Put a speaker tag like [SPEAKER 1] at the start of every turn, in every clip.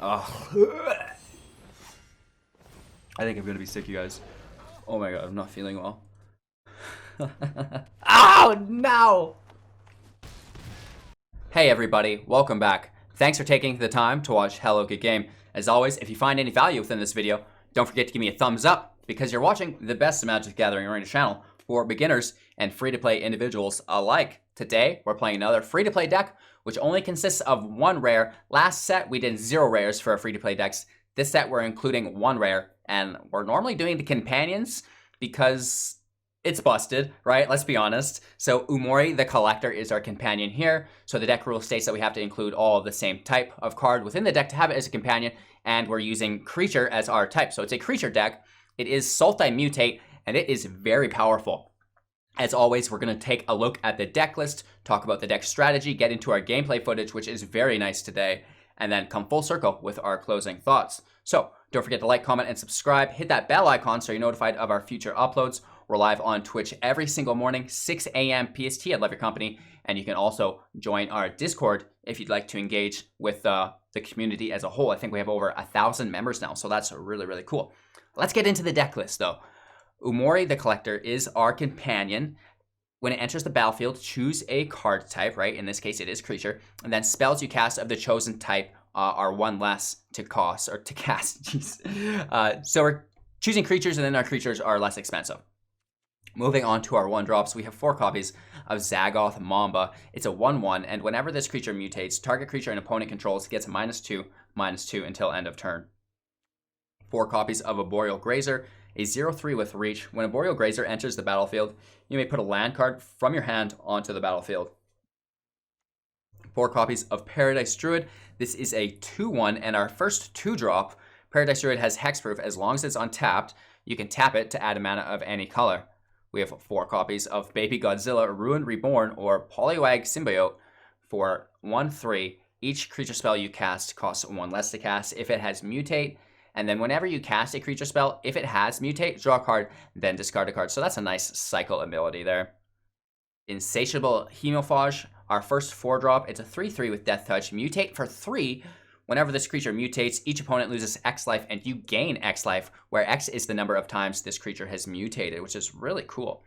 [SPEAKER 1] Oh. I think I'm gonna be sick, you guys. Oh my god, I'm not feeling well. Oh no! Hey everybody, welcome back. Thanks for taking the time to watch Hello Good Game. As always, if you find any value within this video, don't forget to give me a thumbs up because you're watching the best Magic the Gathering Arena channel for beginners and free-to-play individuals alike. Today, we're playing another free-to-play deck, which only consists of one rare. Last set, we did 0 rares for our free-to-play decks. This set, we're including 1 rare, and we're normally doing the companions because it's busted, right? Let's be honest. So Umori, the Collector, is our companion here. So the deck rule states that we have to include all of the same type of card within the deck to have it as a companion, and we're using creature as our type. So it's a creature deck. It is Sultai Mutate, and it is very powerful. As always, we're going to take a look at the deck list, talk about the deck strategy, get into our gameplay footage, which is very nice today, and then come full circle with our closing thoughts. So don't forget to like, comment, and subscribe. Hit that bell icon so you're notified of our future uploads. We're live on Twitch every single morning, 6 a.m. PST. I love your company. And you can also join our Discord if you'd like to engage with the community as a whole. I think we have over 1,000 members now, so that's really, really cool. Let's get into the deck list, though. Umori, the Collector, is our companion. When it enters the battlefield, choose a card type, right? In this case, it is creature. And then spells you cast of the chosen type are 1 less to cost, or to cast. Jeez. So we're choosing creatures, and then our creatures are less expensive. Moving on to our 1-drops, we have 4 copies of Zagoth Mamba. It's a 1/1, and whenever this creature mutates, target creature an opponent controls gets -2/-2 until end of turn. 4 copies of Arboreal Grazer, a 0/3 with reach. When Arboreal Grazer enters the battlefield, you may put a land card from your hand onto the battlefield. 4 copies of Paradise Druid. This is a 2/1, and our first 2-drop. Paradise Druid has hexproof. As long as it's untapped, you can tap it to add a mana of any color. We have 4 copies of Baby Godzilla, Ruin Reborn, or Pollywog Symbiote for 1/3. Each creature spell you cast costs 1 less to cast if it has Mutate. And then whenever you cast a creature spell, if it has Mutate, draw a card, then discard a card. So that's a nice cycle ability there. Insatiable Hemophage, our first 4-drop. It's a 3/3 with Death Touch. Mutate for 3. Whenever this creature mutates, each opponent loses X life and you gain X life, where X is the number of times this creature has mutated, which is really cool.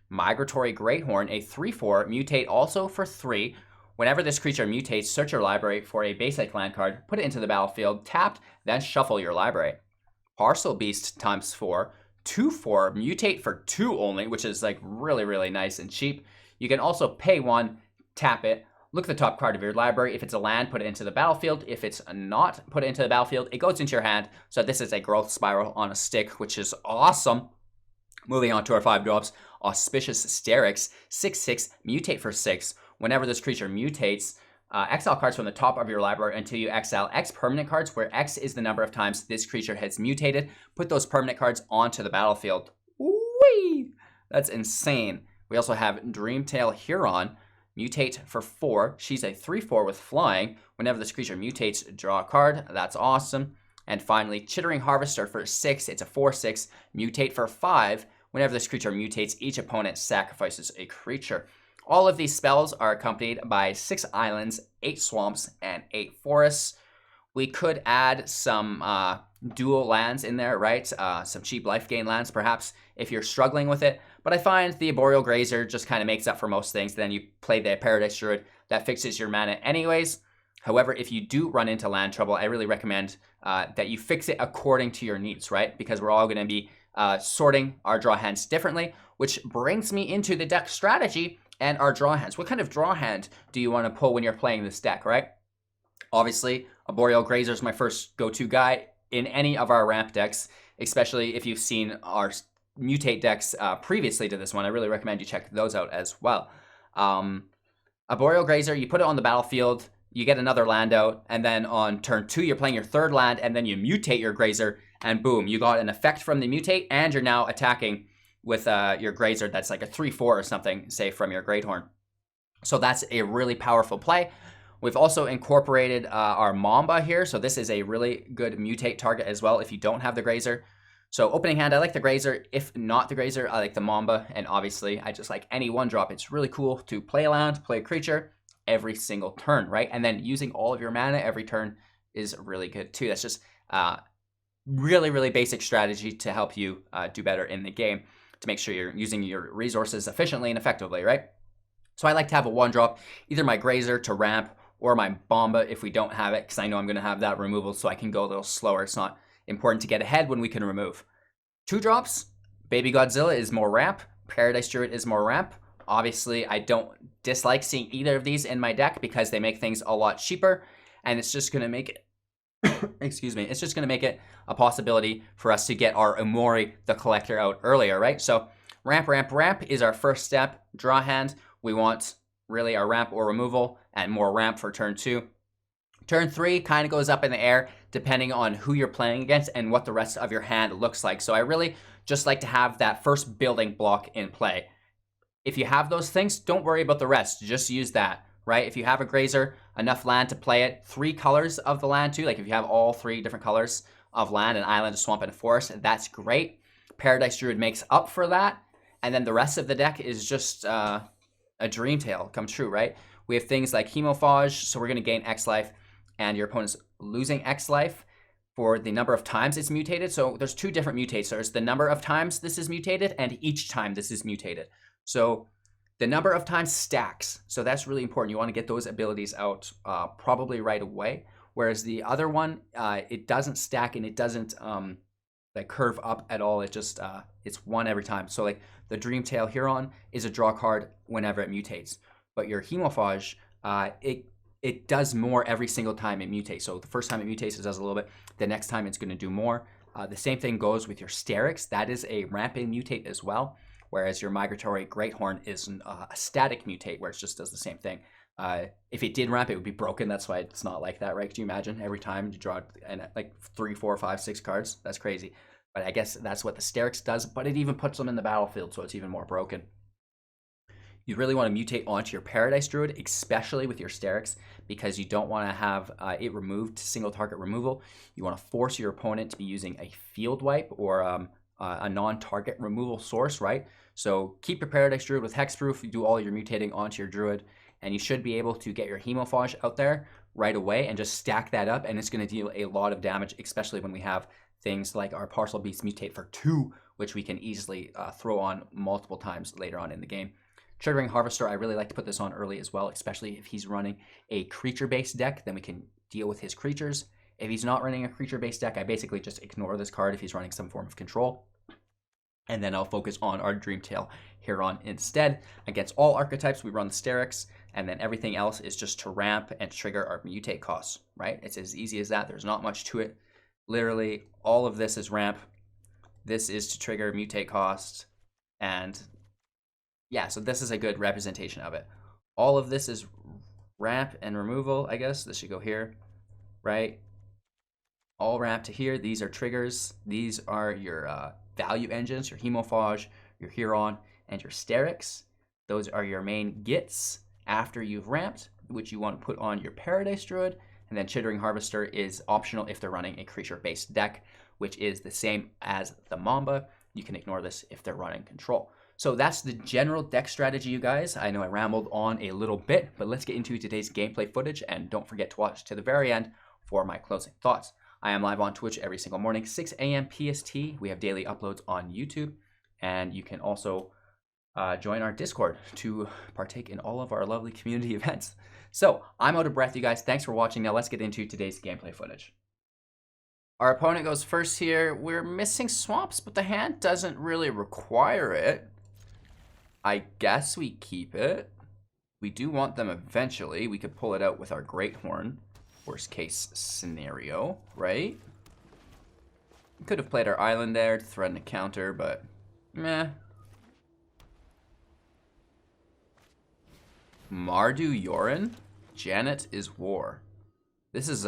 [SPEAKER 1] Migratory Greathorn, a 3/4, mutate also for 3. Whenever this creature mutates, search your library for a basic land card, put it into the battlefield, tapped, then shuffle your library. Parcel Beast times 4, 2/4, mutate for 2 only, which is like really, really nice and cheap. You can also pay 1, tap it, look at the top card of your library. If it's a land, put it into the battlefield. If it's not put it into the battlefield, it goes into your hand. So this is a growth spiral on a stick, which is awesome. Moving on to our 5-drops, Auspicious Starrix, 6/6, mutate for 6. Whenever this creature mutates, exile cards from the top of your library until you exile X permanent cards, where X is the number of times this creature has mutated. Put those permanent cards onto the battlefield. Whee! That's insane. We also have Dreamtail Huron, mutate for 4. She's a 3/4 with flying. Whenever this creature mutates, draw a card. That's awesome. And finally, Chittering Harvester for 6. It's a 4/6, mutate for 5. Whenever this creature mutates, each opponent sacrifices a creature. All of these spells are accompanied by 6 islands, 8 swamps, and 8 forests. We could add some dual lands in there, right? Some cheap life gain lands, perhaps, if you're struggling with it. But I find the Arboreal Grazer just kind of makes up for most things. Then you play the Paradise Druid. That fixes your mana anyways. However, if you do run into land trouble, I really recommend that you fix it according to your needs, right? Because we're all going to be sorting our draw hands differently, which brings me into the deck strategy and our draw hands. What kind of draw hand do you want to pull when you're playing this deck, right? Obviously, Arboreal Grazer is my first go-to guy in any of our ramp decks, especially if you've seen our mutate decks previously to this one. I really recommend you check those out as well. Arboreal Grazer, you put it on the battlefield, you get another land out, and then on turn 2, you're playing your 3rd land, and then you mutate your Grazer, and boom, you got an effect from the mutate, and you're now attacking with your Grazer that's like a 3/4 or something, say, from your Greathorn. So that's a really powerful play. We've also incorporated our Mamba here, so this is a really good mutate target as well if you don't have the Grazer. So opening hand, I like the Grazer. If not the Grazer, I like the Mamba, and obviously I just like any 1-drop. It's really cool to play a land, play a creature every single turn, right? And then using all of your mana every turn is really good too. That's just really, really basic strategy to help you do better in the game, to make sure you're using your resources efficiently and effectively, right? So I like to have a 1-drop, either my Grazer to ramp or my Mamba if we don't have it, because I know I'm going to have that removal, so I can go a little slower. It's not important to get ahead when we can remove. 2-drops, Baby Godzilla is more ramp, Paradise Druid is more ramp. Obviously, I don't dislike seeing either of these in my deck because they make things a lot cheaper, and it's just going to make it, excuse me, it's just going to make it a possibility for us to get our Umori, the Collector, out earlier, right? So ramp, ramp, ramp is our first step. Draw hand, we want really our ramp or removal, and more ramp for turn 2. Turn 3 kind of goes up in the air depending on who you're playing against and what the rest of your hand looks like. So I really just like to have that first building block in play. If you have those things, don't worry about the rest. Just use that, right? If you have a Grazer, enough land to play it, 3 colors of the land too, like if you have all 3 different colors of land, an island, a swamp, and a forest, that's great. Paradise Druid makes up for that. And then the rest of the deck is just a dream tale come true, right? We have things like Hemophage, so we're going to gain X life, and your opponent's losing X life for the number of times it's mutated. So there's 2 different mutates. There's the number of times this is mutated and each time this is mutated. So the number of times stacks. So that's really important. You want to get those abilities out probably right away. Whereas the other one, it doesn't stack and it doesn't like curve up at all. It just, it's 1 every time. So like the Dreamtail Huron is a draw card whenever it mutates. But your Hemophage, it does more every single time it mutates. So the first time it mutates, it does a little bit. The next time it's going to do more. The same thing goes with your Starrix. That is a ramping mutate as well. Whereas your Migratory Greathorn is a static mutate where it just does the same thing. If it did ramp, it would be broken. That's why it's not like that, right? Could you imagine every time you draw like 3, 4, 5, 6 cards? That's crazy. But I guess that's what the Starrix does. But it even puts them in the battlefield, so it's even more broken. You really want to mutate onto your Paradise Druid, especially with your Starrix, because you don't want to have it removed to single target removal. You want to force your opponent to be using a field wipe or a non-target removal source, right? So keep your Paradise Druid with hexproof. You do all your mutating onto your Druid, and you should be able to get your Hemophage out there right away and just stack that up, and it's going to deal a lot of damage, especially when we have things like our Parcel Beast mutate for 2, which we can easily throw on multiple times later on in the game. Chittering Harvester, I really like to put this on early as well, especially if he's running a creature-based deck, then we can deal with his creatures. If he's not running a creature-based deck, I basically just ignore this card if he's running some form of control. And then I'll focus on our Dreamtail Huron instead. Against all archetypes, we run the Starrix, and then everything else is just to ramp and trigger our mutate costs, right? It's as easy as that. There's not much to it. Literally, all of this is ramp. This is to trigger mutate costs, and yeah, so this is a good representation of it. All of this is ramp and removal, I guess. This should go here, right? All ramp to here. These are triggers. These are your value engines, your Hemophage, your Huron, and your Starrix. Those are your main gets after you've ramped, which you want to put on your Paradise Druid. And then Chittering Harvester is optional if they're running a creature-based deck, which is the same as the Mamba. You can ignore this if they're running control. So that's the general deck strategy, you guys. I know I rambled on a little bit, but let's get into today's gameplay footage, and don't forget to watch to the very end for my closing thoughts. I am live on Twitch every single morning, 6 a.m. PST. We have daily uploads on YouTube, and you can also join our Discord to partake in all of our lovely community events. So I'm out of breath, you guys. Thanks for watching. Now let's get into today's gameplay footage. Our opponent goes first here. We're missing swamps, but the hand doesn't really require it. I guess we keep it. We do want them eventually. We could pull it out with our Greathorn. Worst case scenario, right? We could have played our island there to threaten a counter, but meh. Mardu Yorin? Janet is War. This is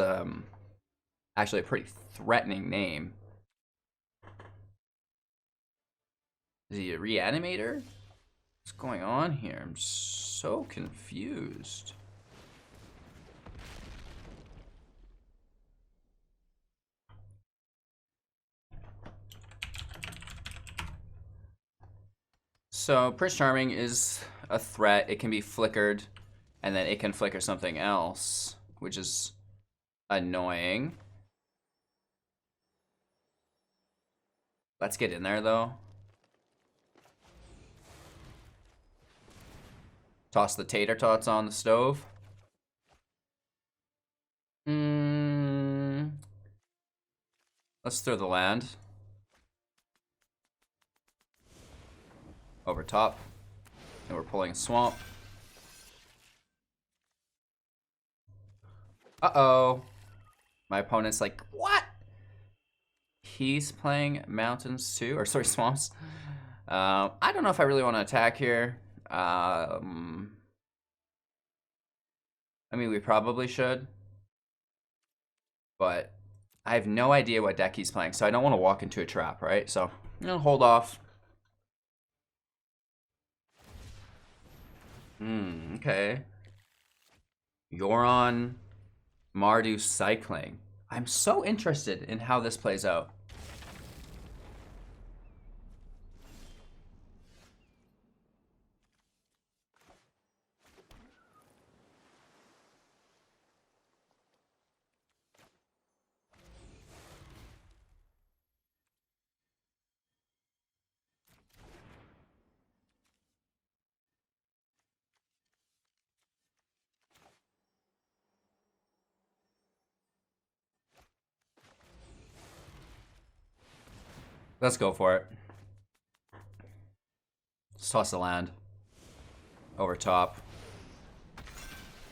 [SPEAKER 1] actually a pretty threatening name. Is he a reanimator? What's going on here? I'm so confused. So Prince Charming is a threat. It can be flickered, and then it can flicker something else, which is annoying. Let's get in there, though. Toss the tater tots on the stove. Let's throw the land. Over top. And we're pulling a swamp. Uh-oh. My opponent's like, what? He's playing mountains too, or sorry, swamps. I don't know if I really want to attack here. I mean, we probably should. But I have no idea what deck he's playing, so I don't want to walk into a trap, right? So, I'm going to hold off. Okay. Yoron, Mardu cycling. I'm so interested in how this plays out. Let's go for it. Let's toss the land. Over top.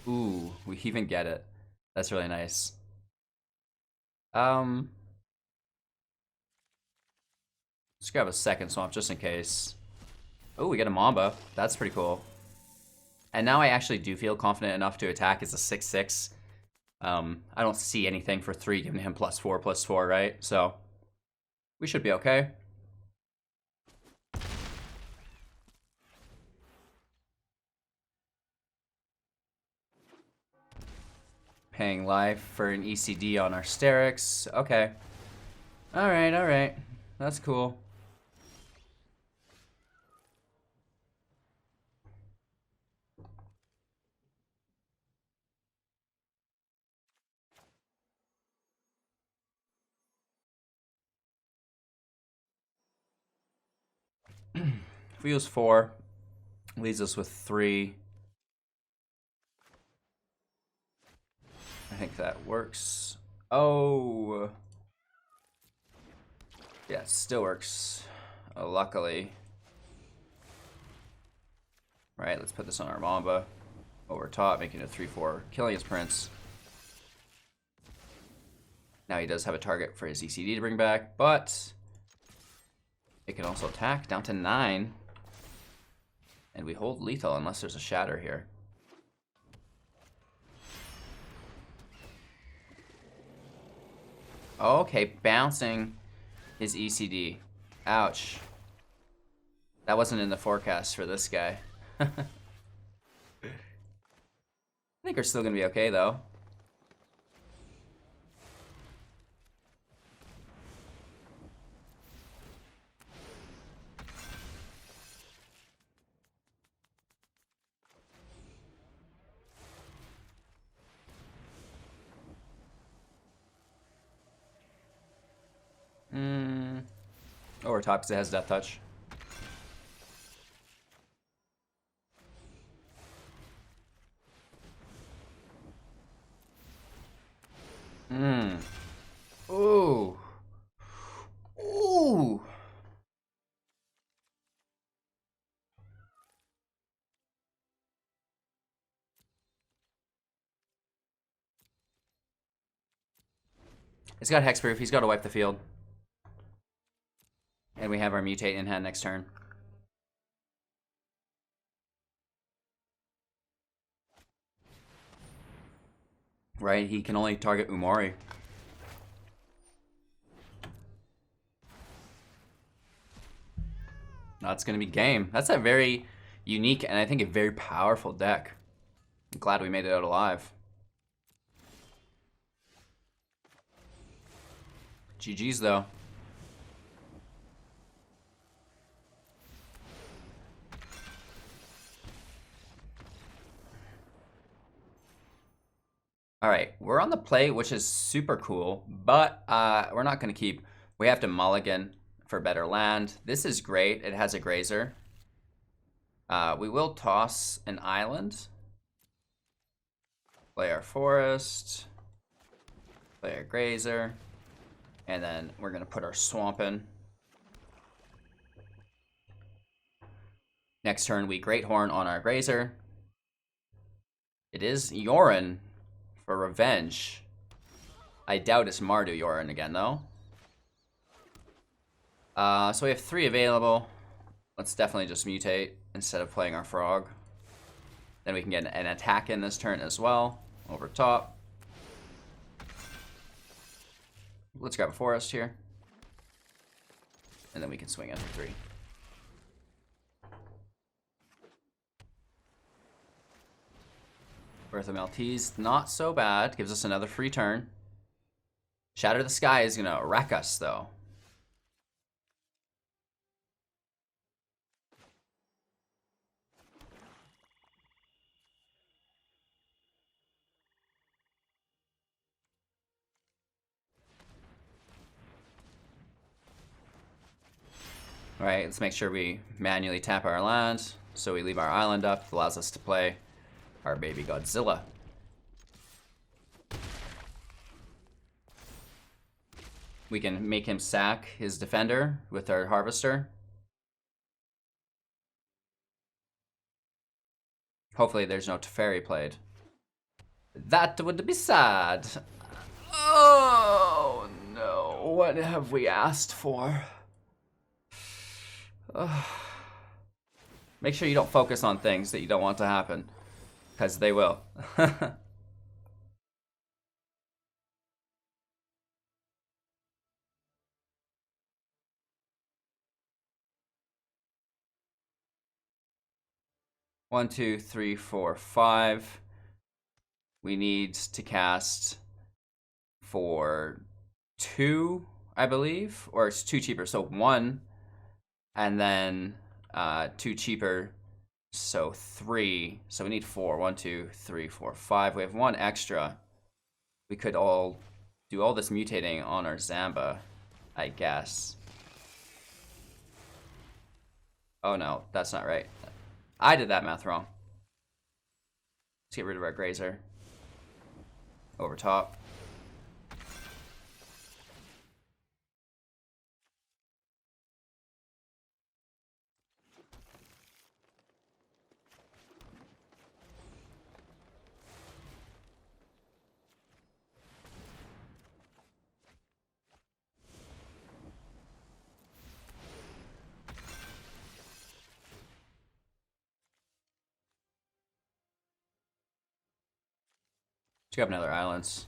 [SPEAKER 1] Ooh, we even get it. That's really nice. Let's grab a second swamp just in case. Oh, we get a Mamba. That's pretty cool. And now I actually do feel confident enough to attack. It's a 6/6. I don't see anything for 3 giving him +4/+4, right? So we should be okay. Paying life for an ECD on our Starrix. Okay. Alright, alright. That's cool. If we use 4, leaves us with 3. I think that works. Oh. Yeah, it still works. Luckily. Right, let's put this on our Mamba. Over top, making it 3/4, killing his prince. Now he does have a target for his ECD to bring back, but it can also attack down to 9. And we hold lethal unless there's a shatter here. Okay, bouncing his ECD. Ouch. That wasn't in the forecast for this guy. I think we're still gonna be okay though. Over top because it has Death Touch. Ooh. Ooh. It's got Hexproof. He's got to wipe the field. And we have our Mutate in hand next turn. Right, he can only target Umori. That's going to be game. That's a very unique and I think a very powerful deck. I'm glad we made it out alive. GG's though. All right, we're on the play, which is super cool, but we're not going to keep... We have to mulligan for better land. This is great. It has a Grazer. We will toss an island. Play our forest. Play our Grazer. And then we're going to put our swamp in. Next turn, we Greathorn on our Grazer. It is Yorin for revenge. I doubt it's Mardu Yorin again, though. So we have 3 available. Let's definitely just mutate instead of playing our frog. Then we can get an attack in this turn as well, over top. Let's grab a forest here. And then we can swing it for 3. Birth of Maltese, not so bad. Gives us another free turn. Shatter the Sky is going to wreck us, though. Alright, let's make sure we manually tap our land. So we leave our island up. Allows us to play our baby Godzilla. We can make him sack his defender with our harvester. Hopefully there's no Teferi played. That would be sad. Oh no, what have we asked for? Make sure you don't focus on things that you don't want to happen, because they will. One, two, three, four, 5. We need to cast for 2, I believe, or it's 2 cheaper. So 1, and then 2 cheaper, so 3. So we need 4. 1, 2, 3, 4, 5. We have 1 extra. We could all do all this mutating on our Zamba, I guess. Oh no, that's not right. I did that math wrong. Let's get rid of our Grazer. Over top. Let's grab another islands.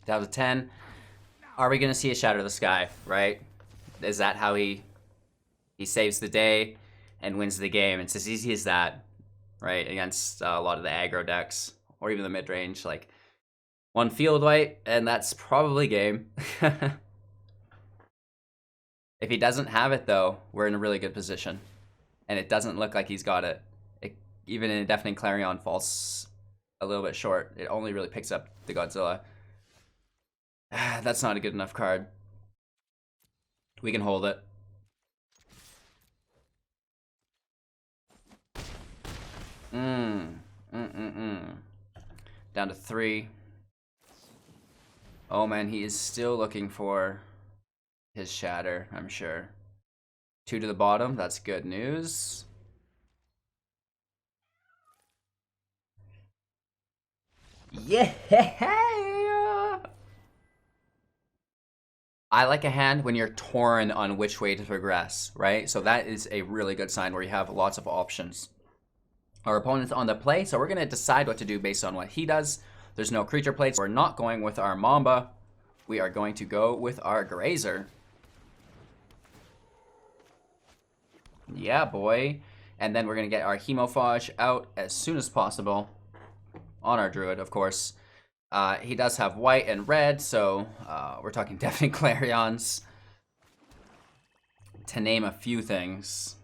[SPEAKER 1] Down to 10. Are we gonna see a Shatter the Sky, right? Is that how he saves the day and wins the game? It's as easy as that, right? Against a lot of the aggro decks, or even the mid-range, like 1 field wipe, and that's probably game. If he doesn't have it, though, we're in a really good position. And it doesn't look like he's got it. Even in a Deafening Clarion falls a little bit short. It only really picks up the Godzilla. That's not a good enough card. We can hold it. Down to 3. Oh man, he is still looking for his Shatter, I'm sure. 2 to the bottom, that's good news. Yeah! I like a hand when you're torn on which way to progress, right? So that is a really good sign where you have lots of options. Our opponent's on the play, so we're going to decide what to do based on what he does. There's no creature plays. We're not going with our Mamba. We are going to go with our Grazer. Yeah, boy. And then we're going to get our Hemophage out as soon as possible. On our Druid, of course. He does have white and red, so we're talking Deafening Clarions. To name a few things.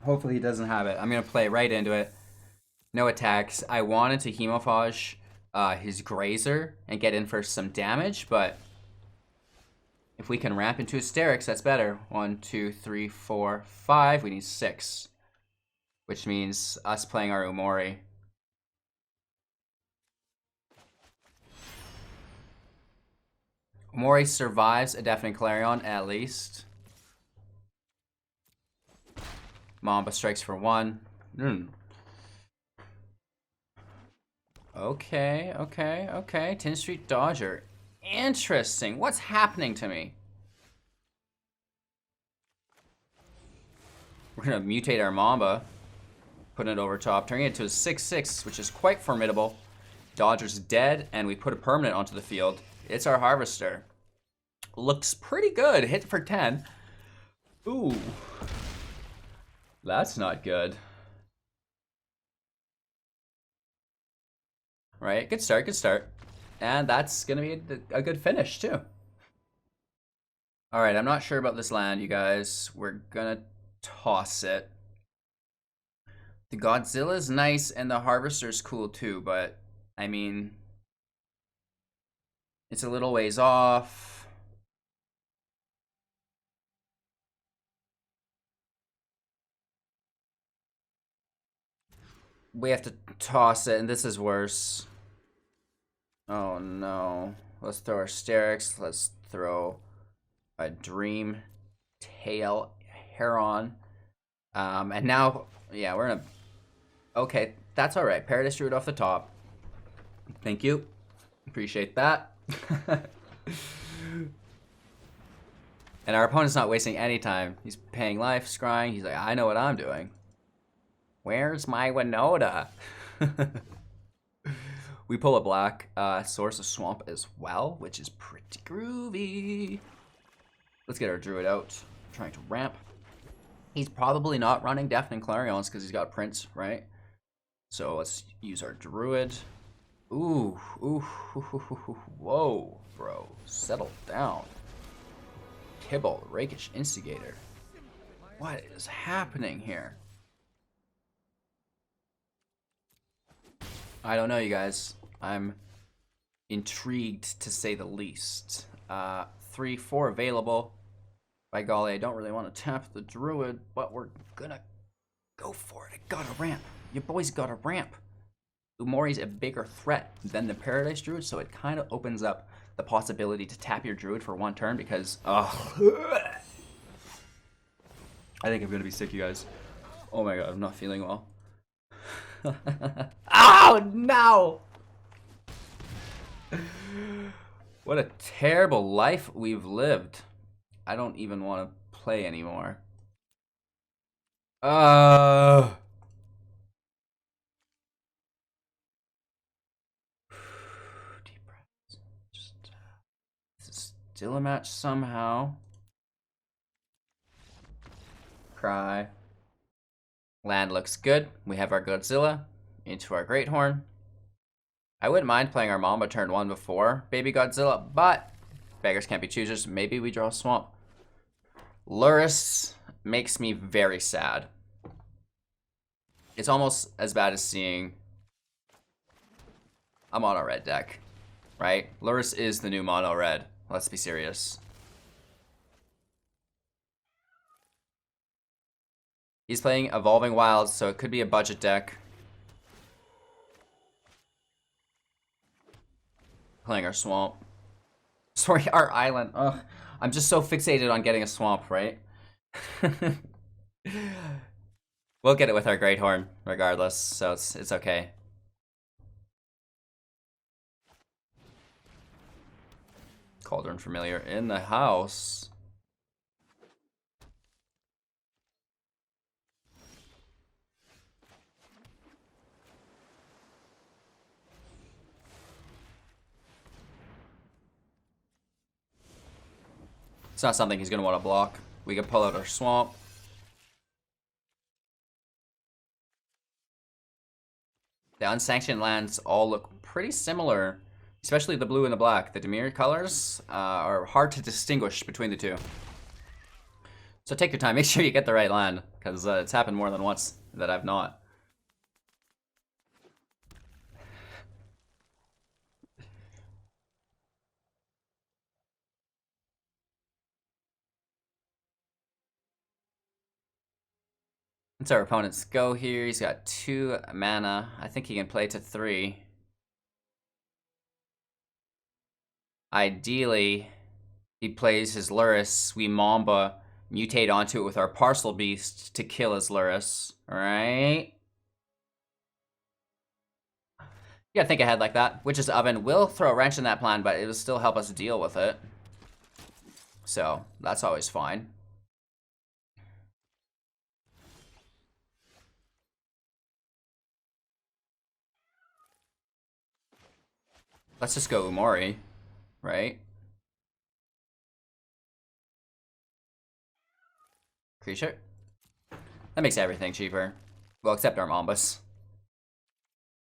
[SPEAKER 1] Hopefully he doesn't have it. I'm going to play right into it. No attacks. I wanted to Hemophage his Grazer and get in for some damage, but if we can ramp into his Starrix, that's better. 1, 2, 3, 4, 5. We need 6, which means us playing our Umori. Umori survives a Deafening Clarion, at least. Mamba strikes for 1. Okay. Tin Street Dodger. Interesting. What's happening to me? We're going to mutate our Mamba. Putting it over top. Turning it to a 6/6, which is quite formidable. Dodger's dead, and we put a permanent onto the field. It's our Harvester. Looks pretty good. Hit for 10. Ooh. That's not good. Right, good start. And that's gonna be a good finish too. Alright, I'm not sure about this land, you guys. We're gonna toss it. The Godzilla's nice and the Harvester's cool too, but I mean, it's a little ways off. We have to toss it, and this is worse. Oh no. Let's throw our Starrix. Let's throw a Dream Tail Heron. And now, yeah, we're in a... Okay, that's alright. Paradise Druid off the top. Thank you. Appreciate that. And our opponent's not wasting any time. He's paying life, scrying. He's like, I know what I'm doing. Where's my Winota? We pull a black Source of Swamp as well, which is pretty groovy. Let's get our Druid out. Trying to ramp. He's probably not running Deafening Clarions because he's got Prince, right? So let's use our Druid. Ooh, whoa, bro. Settle down. Kibble, Rakish Instigator. What is happening here? I don't know, you guys. I'm intrigued, to say the least. 3, 4 available. By golly, I don't really want to tap the Druid, but we're gonna go for it. I gotta ramp. Your boy's gotta ramp. Umori's a bigger threat than the Paradise Druid, so it kind of opens up the possibility to tap your Druid for 1 turn because, I think I'm gonna be sick, you guys. Oh my god, I'm not feeling well. Oh no! What a terrible life we've lived. I don't even want to play anymore. Deep breaths. This is still a match somehow. Cry. Land looks good. We have our Godzilla into our Greathorn. I wouldn't mind playing our Mamba turn 1 before Baby Godzilla, but beggars can't be choosers. Maybe we draw a Swamp. Lurrus makes me very sad. It's almost as bad as seeing a mono red deck, right? Lurrus is the new mono red. Let's be serious. He's playing Evolving Wilds, so it could be a budget deck. Playing our Swamp. Sorry, our Island. Ugh. I'm just so fixated on getting a Swamp, right? We'll get it with our Greathorn, regardless, so it's okay. Cauldron Familiar in the house. It's not something he's going to want to block. We can pull out our Swamp. The unsanctioned lands all look pretty similar, especially the blue and the black. The Dimir colors are hard to distinguish between the two. So take your time. Make sure you get the right land, because it's happened more than once that I've not. Let's our opponent's go here. He's got 2 mana. I think he can play to 3. Ideally, he plays his Lurrus. We Mamba, mutate onto it with our Parcel Beast to kill his Lurrus. Alright? You gotta think ahead like that. Witch's Oven will throw a wrench in that plan, but it will still help us deal with it. So, that's always fine. Let's just go Umori, right? Creature. That makes everything cheaper. Well, except our Mambas.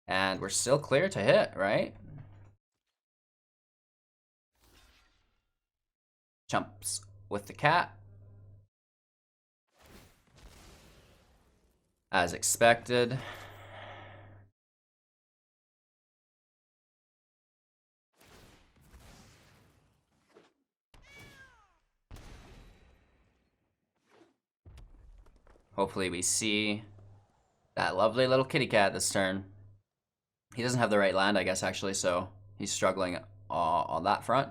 [SPEAKER 1] And we're still clear to hit, right? Jumps with the cat. As expected. Hopefully we see that lovely little kitty cat this turn. He doesn't have the right land, I guess, actually, so he's struggling on that front.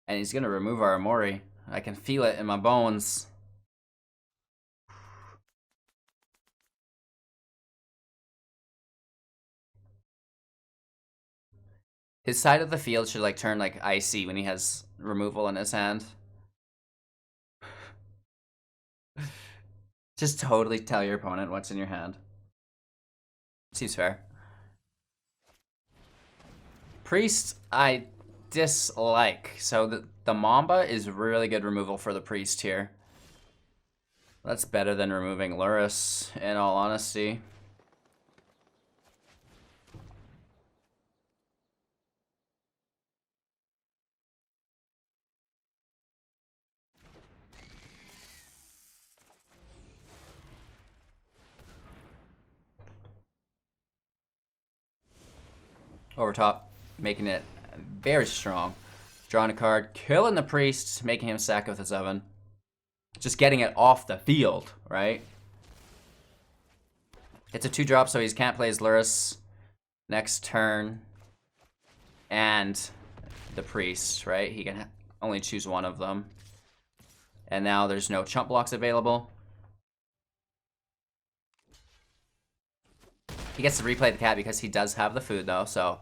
[SPEAKER 1] And he's going to remove our Umori. I can feel it in my bones. His side of the field should like turn like icy when he has removal in his hand. Just totally tell your opponent what's in your hand. Seems fair. Priest, I dislike. So the Mamba is really good removal for the Priest here. That's better than removing Lurrus, in all honesty. Over top, making it very strong. Drawing a card, killing the Priest, making him sack with his Oven. Just getting it off the field, right? It's a 2-drop, so he can't play his Lurrus next turn. And the Priest, right? He can only choose one of them. And now there's no chump blocks available. He gets to replay the cat because he does have the food, though, so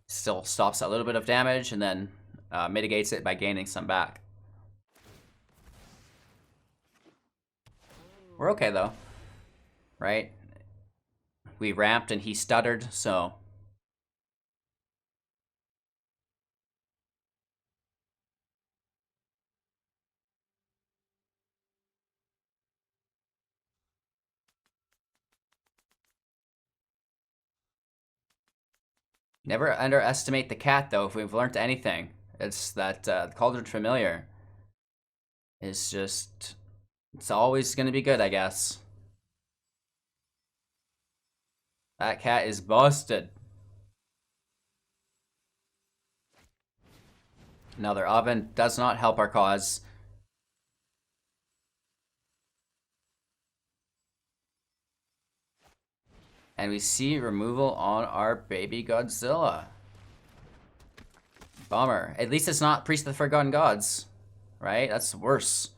[SPEAKER 1] still stops a little bit of damage and then mitigates it by gaining some back. We're okay, though, right? We ramped and he stuttered, so... Never underestimate the cat, though, if we've learned anything. It's that Cauldron Familiar is just... It's always going to be good, I guess. That cat is busted. Another Oven does not help our cause. And we see removal on our baby Godzilla. Bummer. At least it's not Priest of the Forgotten Gods, right? That's worse.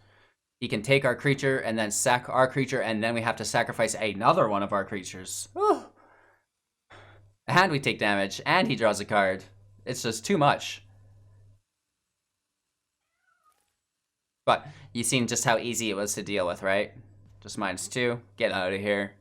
[SPEAKER 1] He can take our creature and then sack our creature, and then we have to sacrifice another one of our creatures. Whew. And we take damage, and he draws a card. It's just too much. But you've seen just how easy it was to deal with, right? Just -2. Get out of here.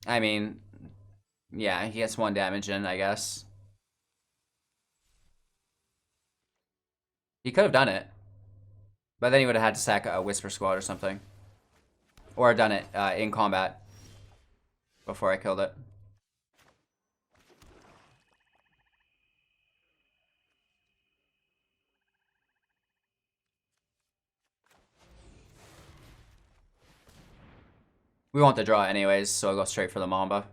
[SPEAKER 1] I mean, yeah, he gets 1 damage in, I guess. He could have done it. But then he would have had to sack a Whisper Squad or something. Or done it in combat before I killed it. We want the draw anyways, so I'll go straight for the Mamba.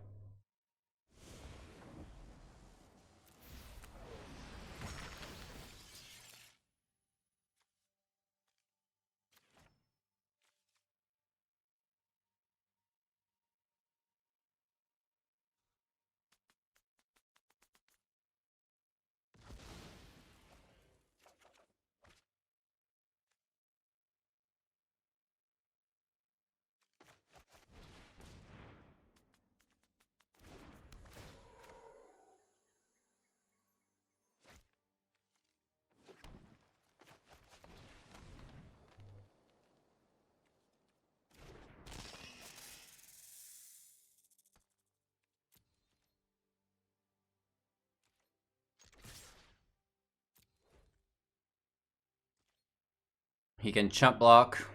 [SPEAKER 1] He can chump block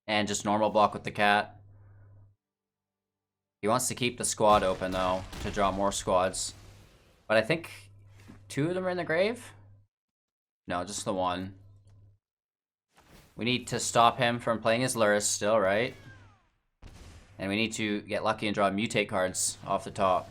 [SPEAKER 1] and just normal block with the cat. He wants to keep the squad open though to draw more squads. But I think 2 of them are in the grave? No, just the one. We need to stop him from playing his Lurrus still, right? And we need to get lucky and draw mutate cards off the top.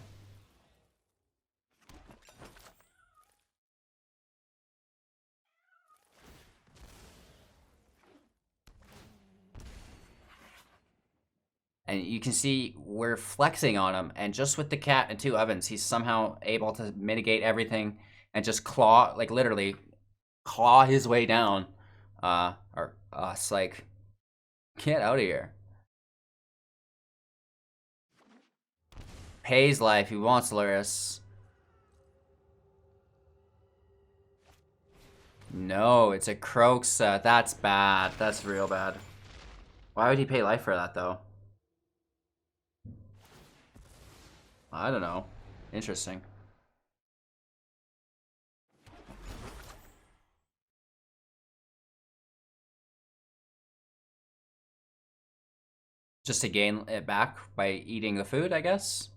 [SPEAKER 1] And you can see we're flexing on him, and just with the cat and 2 ovens, he's somehow able to mitigate everything and just claw, like literally claw his way down. Or us, like, get out of here. Pays life, he wants Lurrus. No, it's a Croxa. That's bad. That's real bad. Why would he pay life for that, though? I don't know. Interesting. Just to gain it back by eating the food, I guess?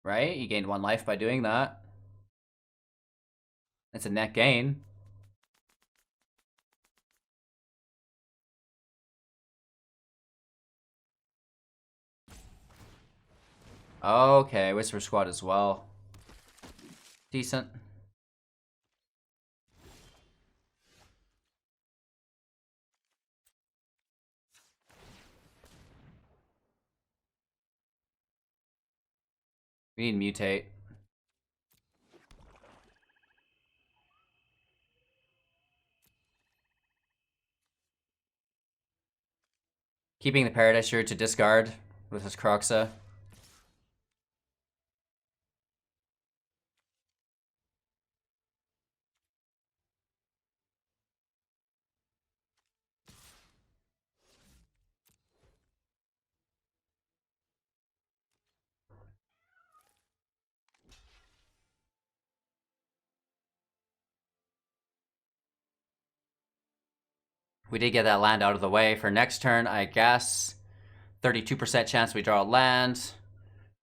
[SPEAKER 1] Right? You gained 1 life by doing that. It's a net gain. Okay, Whisper Squad as well. Decent. We need Mutate. Keeping the Paradise Druid to discard with his Croxa. We did get that land out of the way for next turn, I guess. 32% chance we draw a land.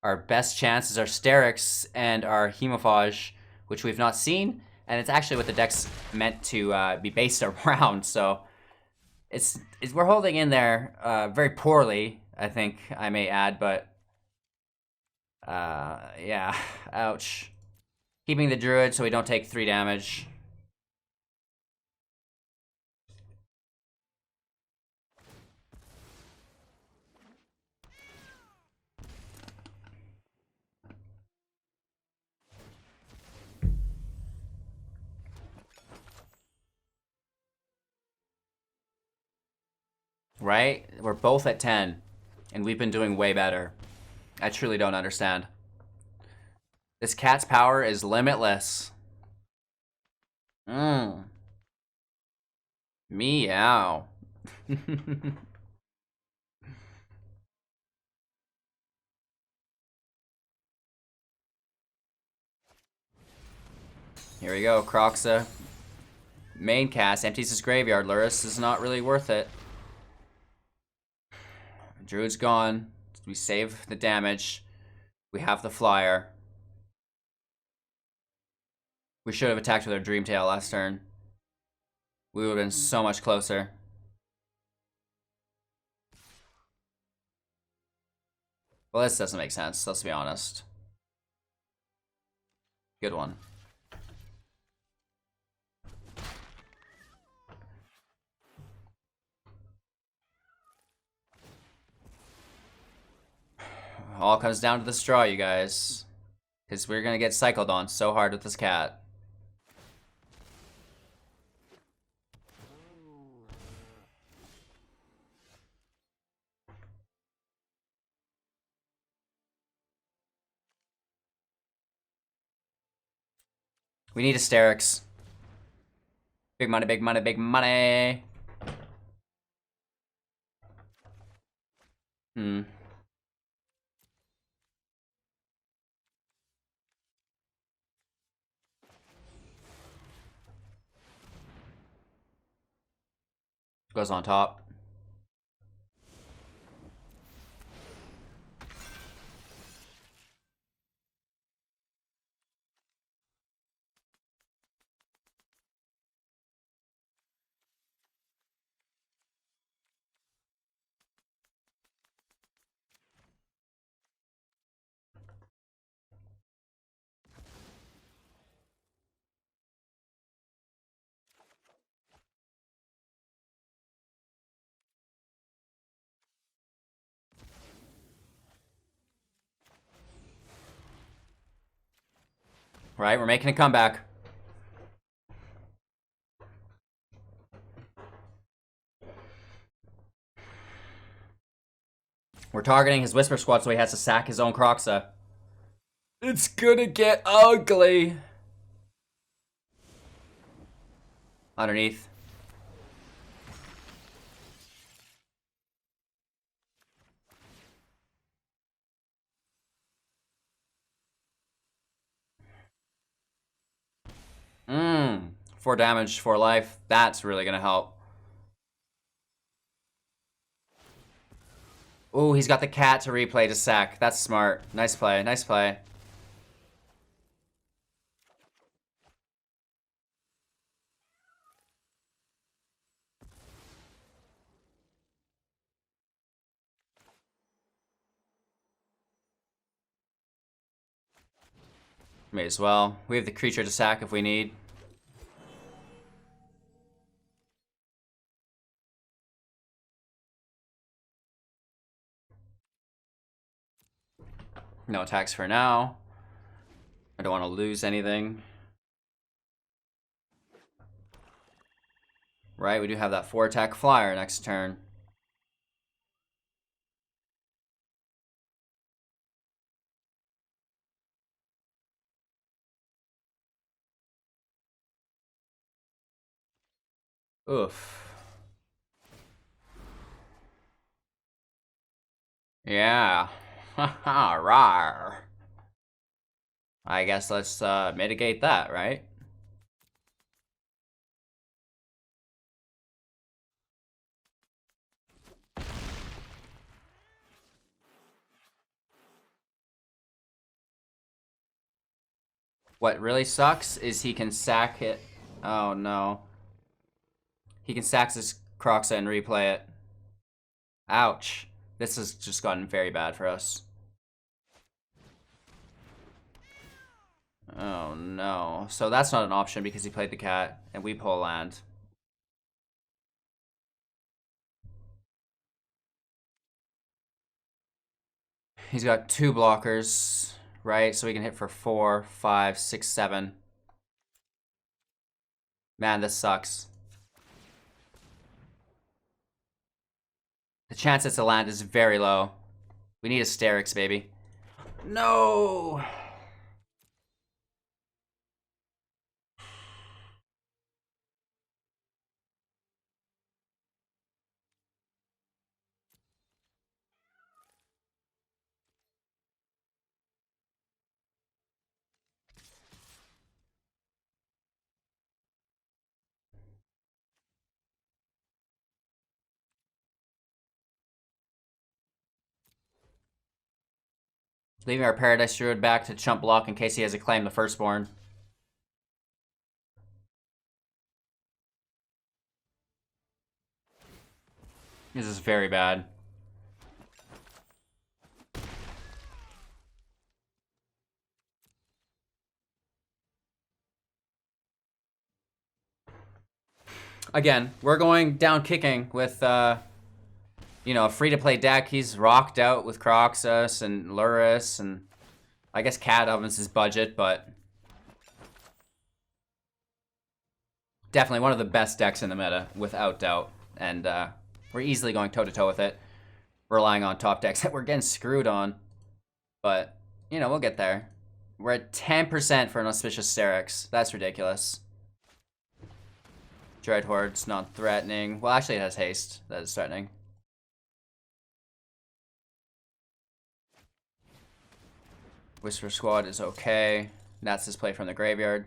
[SPEAKER 1] Our best chance is our Starrix and our Hemophage, which we've not seen. And it's actually what the deck's meant to be based around. So we're holding in there very poorly, I think I may add. But yeah, ouch. Keeping the Druid so we don't take 3 damage. Right? We're both at 10, and we've been doing way better. I truly don't understand. This cat's power is limitless. Meow. Here we go, Croxa. Main cast, empties his graveyard. Lurrus is not really worth it. Druid's gone. We save the damage. We have the flyer. We should have attacked with our Dreamtail last turn. We would have been so much closer. Well, this doesn't make sense, let's be honest. Good one. All comes down to the straw, you guys. Because we're gonna get cycled on so hard with this cat. We need a Starrix. Big money, big money, big money. Goes on top. Right, we're making a comeback. We're targeting his Whisper Squad so he has to sack his own Croxa. It's gonna get ugly. Underneath. Mmm. 4 damage, 4 life. That's really gonna help. Ooh, he's got the cat to replay to sack. That's smart. Nice play, nice play. May as well. We have the creature to sack if we need. No attacks for now. I don't want to lose anything. Right, we do have that 4 attack flyer next turn. Oof. Yeah. Haha, rawr. I guess let's mitigate that, right? What really sucks is he can sack it. Oh no. He can sack his Croxa and replay it. Ouch. This has just gotten very bad for us. Oh no. So that's not an option because he played the cat and we pull land. He's got 2 blockers, right? So we can hit for 4, 5, 6, 7. Man, this sucks. The chance it's a land is very low. We need a Starrix, baby. No! Leaving our Paradise Druid back to chump block in case he has a claim the Firstborn. This is very bad. Again, we're going down kicking with, you know, a free-to-play deck. He's rocked out with Croxus and Luris, and I guess Cat Oven's his budget, but definitely one of the best decks in the meta, without doubt. And we're easily going toe-to-toe with it, relying on top decks that we're getting screwed on. But, you know, we'll get there. We're at 10% for an Auspicious Starrix. That's ridiculous. Dreadhoard's not threatening. Well, actually it has haste. That is threatening. Whisper Squad is okay. That's his play from the graveyard.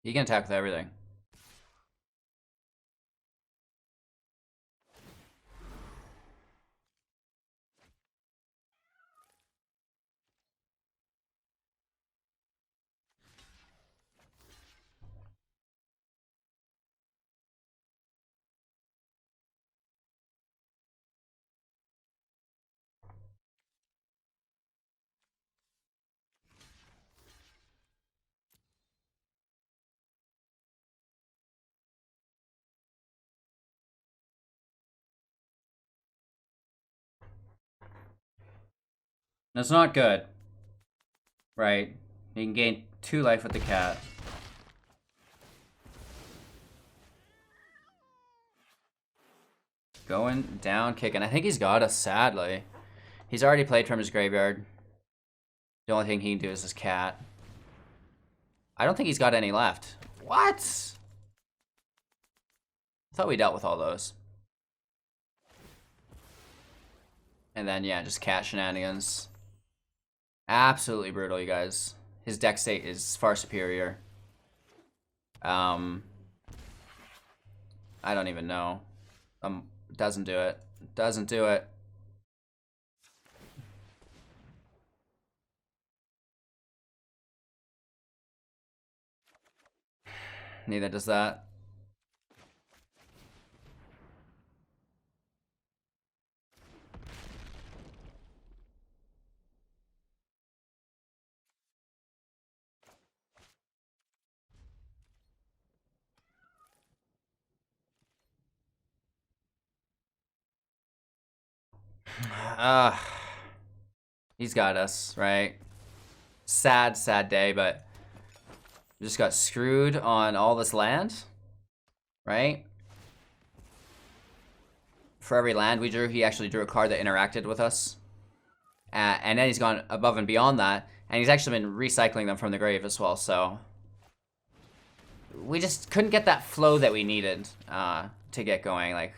[SPEAKER 1] He can attack with everything. That's not good. Right. He can gain 2 life with the cat. Going down, kicking. I think he's got us, sadly. He's already played from his graveyard. The only thing he can do is his cat. I don't think he's got any left. What? I thought we dealt with all those. And then, yeah, just cat shenanigans. Absolutely brutal, you guys. His deck state is far superior. I don't even know. Doesn't do it. Doesn't do it. Neither does that. He's got us, right? Sad, sad day, but we just got screwed on all this land, right? For every land we drew, he actually drew a card that interacted with us. And then he's gone above and beyond that, and he's actually been recycling them from the grave as well, so we just couldn't get that flow that we needed to get going. Like,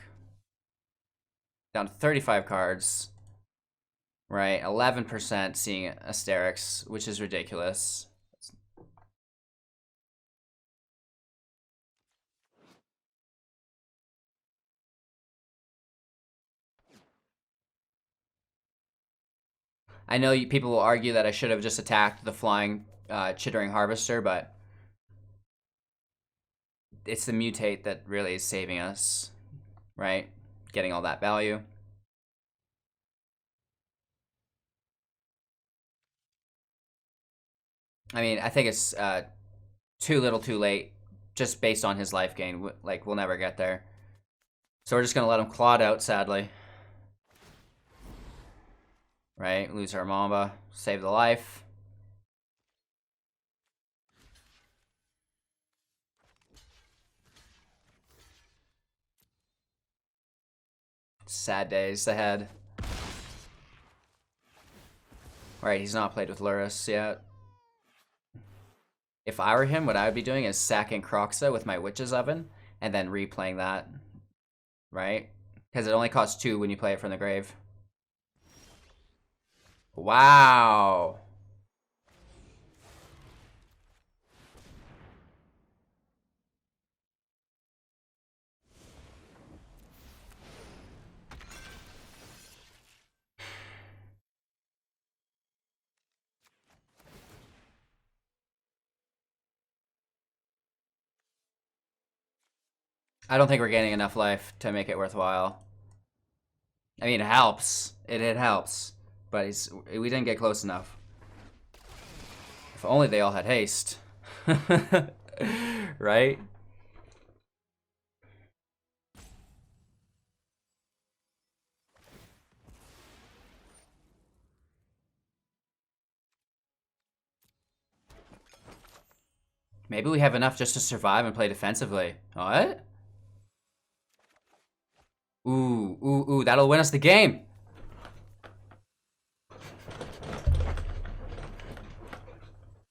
[SPEAKER 1] down to 35 cards, right? 11% seeing a Starrix, which is ridiculous. I know people will argue that I should have just attacked the flying Chittering Harvester, but it's the Mutate that really is saving us, right? Getting all that value. I mean, I think it's too little too late, just based on his life gain. Like, we'll never get there. So we're just going to let him claw out, sadly. Right? Lose our Mamba. Save the life. Sad days ahead. Right, he's not played with Luris yet. If I were him, what I would be doing is sacking Croxa with my Witch's Oven, and then replaying that. Right? Because it only costs 2 when you play it from the grave. Wow. I don't think we're gaining enough life to make it worthwhile. I mean, it helps. It helps. But we didn't get close enough. If only they all had haste. Right? Maybe we have enough just to survive and play defensively. What? Ooh, that'll win us the game.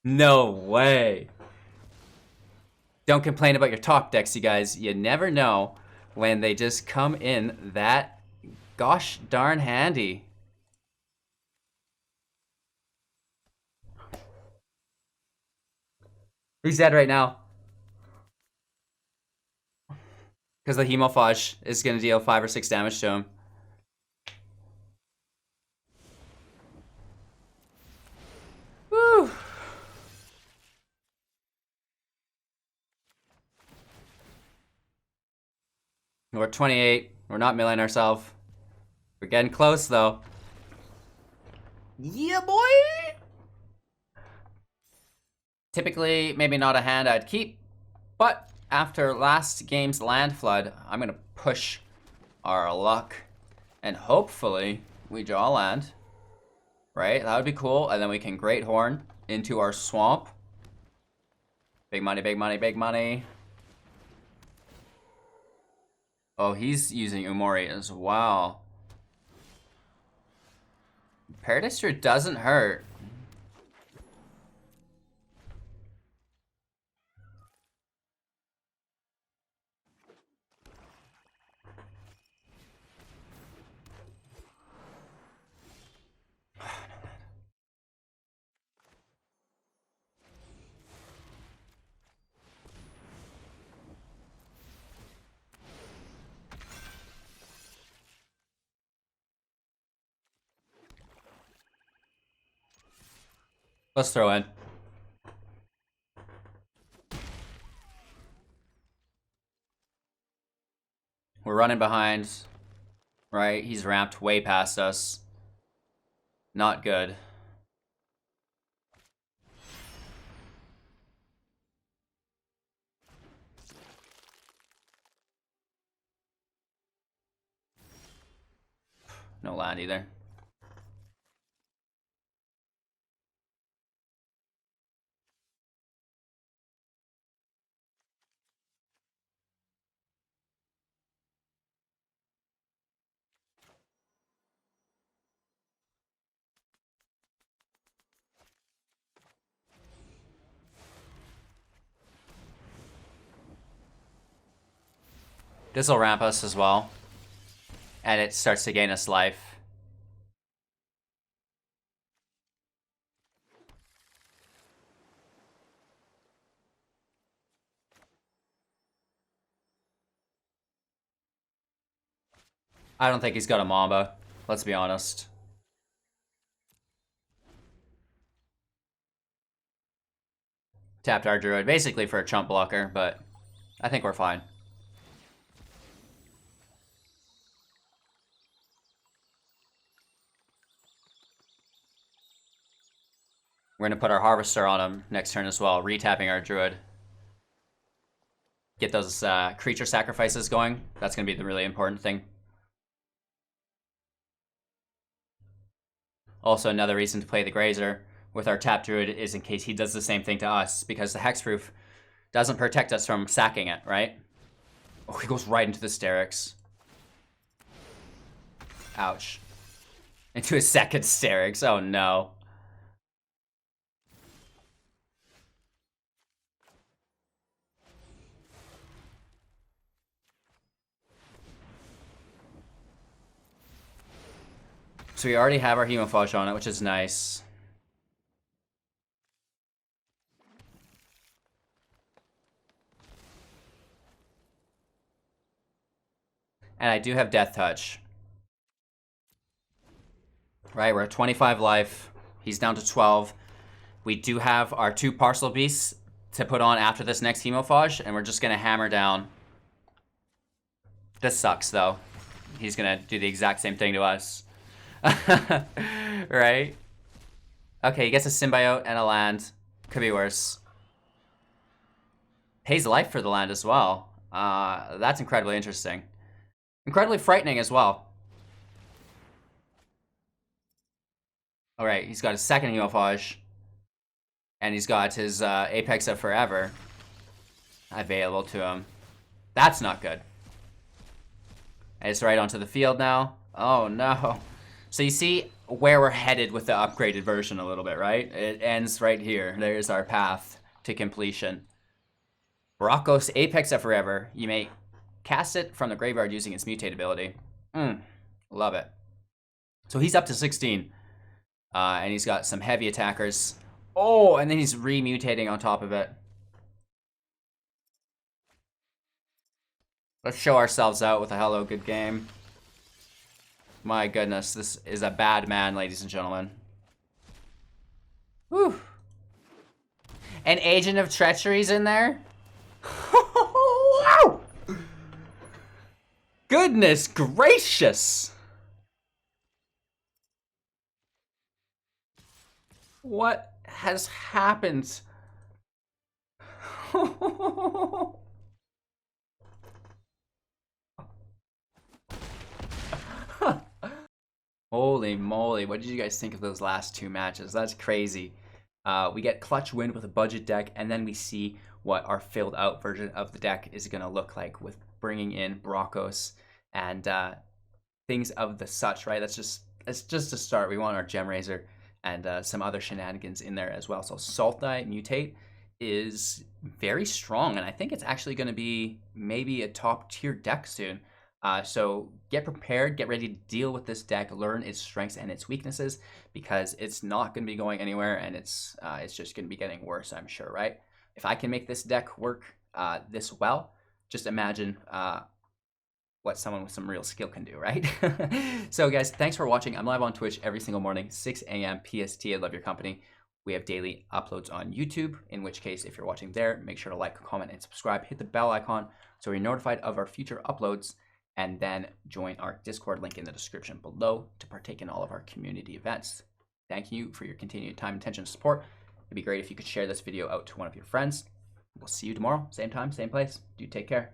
[SPEAKER 1] No way. Don't complain about your top decks, you guys. You never know when they just come in that gosh darn handy. He's dead right now. Because the Hemophage is going to deal 5 or 6 damage to him. Woo! We're 28. We're not milling ourselves. We're getting close, though. Yeah, boy! Typically, maybe not a hand I'd keep, but after last game's land flood, I'm going to push our luck, and hopefully we draw land, right? That would be cool, and then we can Great Horn into our swamp. Big money, big money, big money. Oh, he's using Umori as well. Paradise Druid doesn't hurt. Let's throw in. We're running behind, right? He's ramped way past us. Not good. No land either. This will ramp us as well. And it starts to gain us life. I don't think he's got a Mamba. Let's be honest. Tapped our Druid basically for a chump blocker, but I think we're fine. We're going to put our Harvester on him next turn as well, retapping our Druid. Get those creature sacrifices going. That's going to be the really important thing. Also, another reason to play the Grazer with our tapped Druid is in case he does the same thing to us, because the Hexproof doesn't protect us from sacking it, right? Oh, he goes right into the Starrix. Ouch. Into his second Starrix. Oh, no. So we already have our Hemophage on it, which is nice. And I do have Death Touch. Right, we're at 25 life. He's down to 12. We do have our 2 Parcel Beasts to put on after this next Hemophage, and we're just going to hammer down. This sucks, though. he's gonna do the exact same thing to us. Right? Okay, he gets a symbiote and a land. Could be worse. Pays life for the land as well. That's incredibly interesting. Incredibly frightening as well. Alright, he's got his second Hemophage. And he's got his Apex of Forever available to him. That's not good. And it's right onto the field now. Oh no. So you see where we're headed with the upgraded version a little bit, right? It ends right here. There's our path to completion. Brokos Apex of Forever. You may cast it from the graveyard using its mutate ability. Love it. So he's up to 16. And he's got some heavy attackers. Oh, and then he's re-mutating on top of it. Let's show ourselves out with a hello, good game. My goodness, this is a bad man, ladies and gentlemen. Whew. An Agent of Treachery's in there? Wow! Goodness gracious! What has happened? Holy moly, what did you guys think of those last two matches? That's crazy. We get clutch win with a budget deck, and then we see what our filled out version of the deck is going to look like with bringing in Brokos and things of the such, right? It's just a start. We want our Gem Raiser and some other shenanigans in there as well. So Sultai Mutate is very strong, and I think it's actually going to be maybe a top tier deck soon. So get prepared, get ready to deal with this deck, learn its strengths and its weaknesses, because it's not going to be going anywhere, and it's just going to be getting worse, I'm sure, right? If I can make this deck work this well, just imagine what someone with some real skill can do, right? So guys, thanks for watching. I'm live on Twitch every single morning, 6 a.m. PST. I love your company. We have daily uploads on YouTube, in which case, if you're watching there, make sure to like, comment, and subscribe. Hit the bell icon so you're notified of our future uploads, and then join our Discord link in the description below to partake in all of our community events. Thank you for your continued time, attention, and support. It'd be great if you could share this video out to one of your friends. We'll see you tomorrow, same time, same place. Do take care.